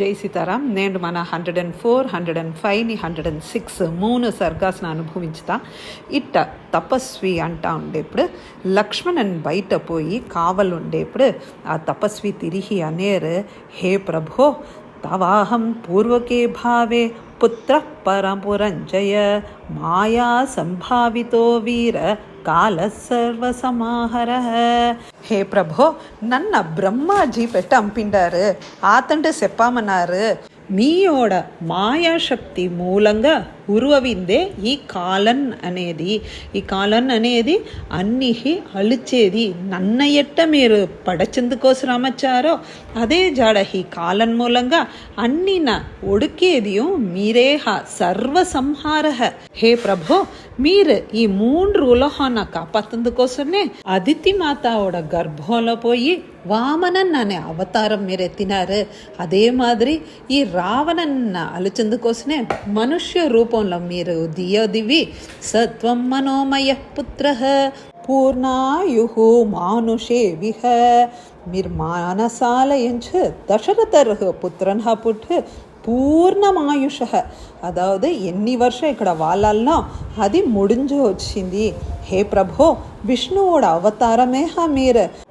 జై సీతారాం. నేను మన 104, 105ని 106 3 సర్గాస్ను అనుభవించుతా. ఇట్ట తపస్వి అంటా ఉండేప్పుడు లక్ష్మణన్ బయట పోయి కావలుండేప్పుడు ఆ తపస్వి తిరిగి అనేరు, హే ప్రభో తవాహం పూర్వకే భావే పుత్ర పరపురంజయ మాయా సంభావితో వీర కాల సర్వసమాహర. హే ప్రభో, నన్న బ్రహ్మాజీ పెట్టి అంపిండారు, ఆతంటే చెప్పామన్నారు, మీయోడ మాయాశక్తి మూలంగా ఉరువవిందే ఈ కాలన్ అనేది. ఈ కాలన్ అనేది అన్ని అழிచేది. నన్న ఎట్ట మీరు పడచెందుకోసరామచ్చారో అదే జాడ ఈ కాలన్ మూలంగా అన్నిన ఒడుకేదియో మీరేహ సర్వసంహార. హే ప్రభో, మీరు ఈ 3 ఉలహాన కాపాతందుకోసమే అదితి మాతాவோட గర్భంలో పోయి వామనన్ అనే అవతారం మీరు ఎత్తినారు. అదే మాదిరి ఈ రావణన్న అలిచేందుకోసమే మనుష్య రూపంలో మీరు దివి సత్వం మనోమయ పుత్ర పూర్ణాయు మానుషే విహ. మీరు మానసాలయించు దశరథర్ పుత్రన్ పుట్టు పూర్ణమాయుష. అదావదు ఎన్ని వర్షం ఇక్కడ వాళ్ళల్లో అది ముడింజు వచ్చింది. హే ప్రభో, విష్ణువుడ అవతారమే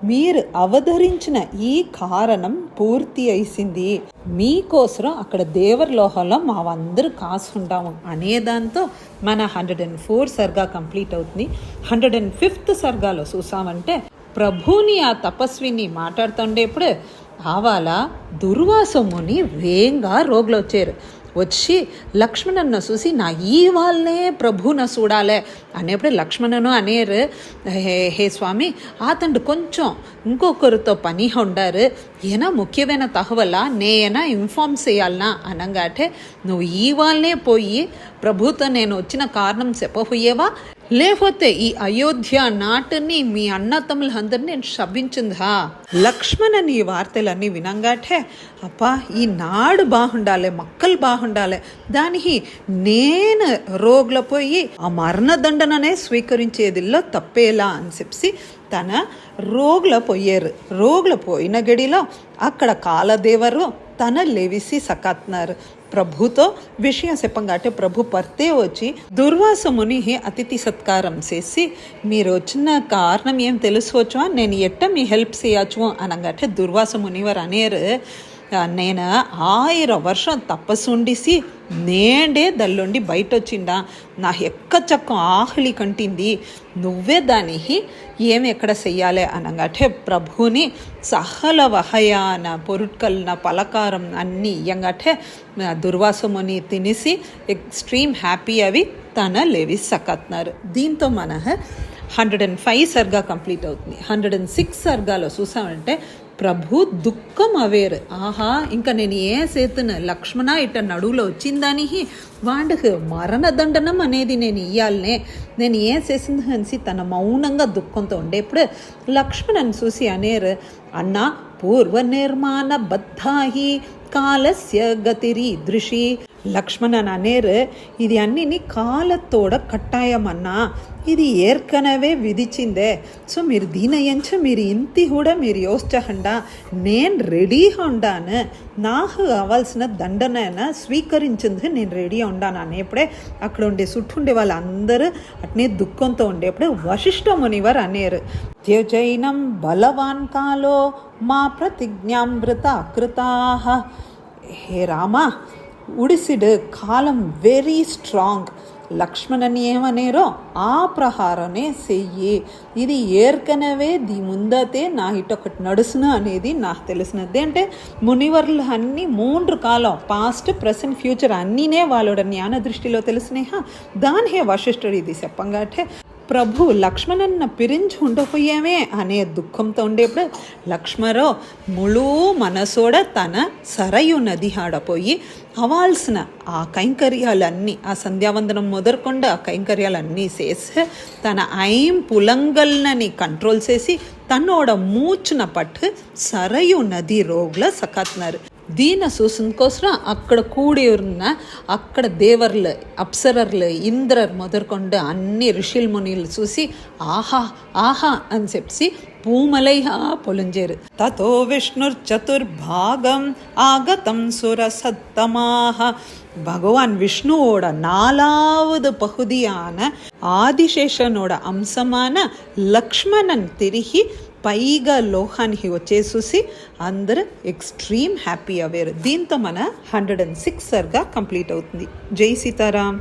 మీరు అవతరించిన ఈ కారణం పూర్తి అయిసింది. మీకోసం అక్కడ దేవర్లోహంలో మావందరూ కాసుంటాము అనేదాంతో మన 104 సర్గా కంప్లీట్ అవుతుంది. 105th సర్గాలో చూసామంటే ప్రభుని ఆ తపస్విని మాట్లాడుతుండేప్పుడు ఆవాల దుర్వాసముని వేగంగా రోగులు వచ్చి లక్ష్మణన్న చూసి నా ఈ వాళ్ళనే ప్రభున చూడాలే అనేప్పుడు లక్ష్మణను అనేరు, హే స్వామి ఆతండు కొంచెం ఇంకొకరితో పని ఉండారు, ఏనా ముఖ్యమైన తహవల నేనా ఇన్ఫార్మ్ చేయాలనా అనగాటే నువ్వు ఈ వాళ్ళనే పోయి ప్రభుతో నేను వచ్చిన కారణం చెప్పబోయేవా, లేకపోతే ఈ అయోధ్య నాటుని మీ అన్న తమ్ములందరినీ నేను శపించిందా. లక్ష్మణని ఈ వార్తలన్నీ వినంగాటే అప్పా ఈ నాడు బాగుండాలి, మక్కలు బాగుండాలి, దానికి నేను రోగుల పోయి ఆ మరణదండననే స్వీకరించేదిలో తప్పేలా అని చెప్పి తన రోగుల పోయిన గడిలో అక్కడ కాలదేవరు తన లెవిసి సకాత్నారు. ప్రభుతో విషయం చెప్పంగాటే ప్రభు పర్తే వచ్చి దుర్వాసముని అతిథి సత్కారం చేసి మీరు వచ్చిన కారణం ఏం తెలుసుకోవచ్చా, నేను ఎట్ట మీ హెల్ప్ చేయొచ్చు అనగాటే దుర్వాసమునివారు అనేరు, నేను 1000 వర్షం తపస్సుండిసి నేండే దల్లుండి బయట వచ్చిండా, నా ఎక్కచక్కం ఆహ్లి కంటింది, నువ్వే దానికి ఏమి ఎక్కడ చెయ్యాలి అనగాటే ప్రభుని సహల వహయాన పొరుట్కల్న పలకారం అన్నీ ఇయ్యంగాటే దుర్వాసముని తినిసి ఎక్స్ట్రీమ్ హ్యాపీ అవి తన లేవి సకత్నారు. దీంతో మన 105 సర్గా కంప్లీట్ అవుతుంది. 106 సర్గాలో చూసామంటే ప్రభు దుఃఖం అవేరు, ఆహా ఇంకా నేను ఏ చేతున లక్ష్మణ ఇట్ట నడువులో వచ్చిందాని వాండుకు మరణదండనం అనేది నేను ఇయ్యాలనే, నేను ఏ చేసింది అనేసి తన మౌనంగా దుఃఖంతో ఉండేప్పుడు లక్ష్మణని చూసి అనేరు, అన్నా పూర్వ నిర్మాణ బద్ధాహి కాలస్య గతిరి దృషి. లక్ష్మణన్ అనేరు, ఇది అన్నిని కాలతోడ కట్టాయమన్నా, ఇది ఏర్కనవే విధిచిందే. సో మీరు దీనయ్యంచ మీరు ఇంతి కూడా మీరు యోచించకుండా నేను రెడీ ఉండాను, నాకు కావాల్సిన దండనైనా స్వీకరించింది నేను రెడీ ఉండాను అనేప్పుడే అక్కడ ఉండే చుట్టుండే వాళ్ళందరూ అట్నే దుఃఖంతో ఉండేప్పుడే వశిష్ఠ మునివారు అనేరు, త్యజైనం బలవాన్ కాలో మా ప్రతిజ్ఞామృత కృతాః. హే రామా, ఉడిసిడు కాలం వెరీ స్ట్రాంగ్, లక్ష్మణని ఏమనేరో ఆ ప్రహారనే చెయ్యి, ఇది ఏర్కనవే ముందతే నా ఇటొకటి నడుసును అనేది నాకు తెలిసినది. అంటే మునివర్లు అన్నీ 3 కాలం పాస్ట్ ప్రెసెంట్ ఫ్యూచర్ అన్నీనే వాళ్ళ జ్ఞాన దృష్టిలో తెలిసినాయి. దాని వశిష్ఠుడు ఇది చెప్పంగాటే ప్రభు లక్ష్మణన్న పిరించి ఉండపోయామే అనే దుఃఖంతో ఉండేప్పుడు లక్ష్మణో ముళు మనసోడ తన సరయు నది ఆడపోయి అవాల్సిన ఆ కైంకర్యాలన్నీ, ఆ సంధ్యావందనం మొదలుకొండ ఆ కైంకర్యాలన్నీ చేసి తన పులంగల్నని కంట్రోల్ చేసి తన్నోడ మూచున పట్టు సరయు నది రోగుల సకాత్నారు. దీన చూసుకోసం అక్కడ కూడి ఉన్న అక్కడ దేవర్లు అప్సరర్లు ఇంద్రర్ మొదలుకొండ అన్ని ఋషుల్ మునిలు చూసి ఆహా ఆహా అని చెప్పి పూమలైః పొలింజేరు. తతో விஷ்ணுர்சதுர்பாகம் ஆகதம் சுரசத்தமாக. பகவான் விஷ்ணுவோட 4வது பகுதியான ఆదిశేషనోட అంశமான లక్ష్మణన్ తిరిగి పైగా లోకానికి వచ్చేసి అందరూ ఎక్స్ట్రీమ్ హ్యాపీ అయ్యారు. దీంతో మన 106 సర్గా కంప్లీట్ అవుతుంది. జై సీతారాం.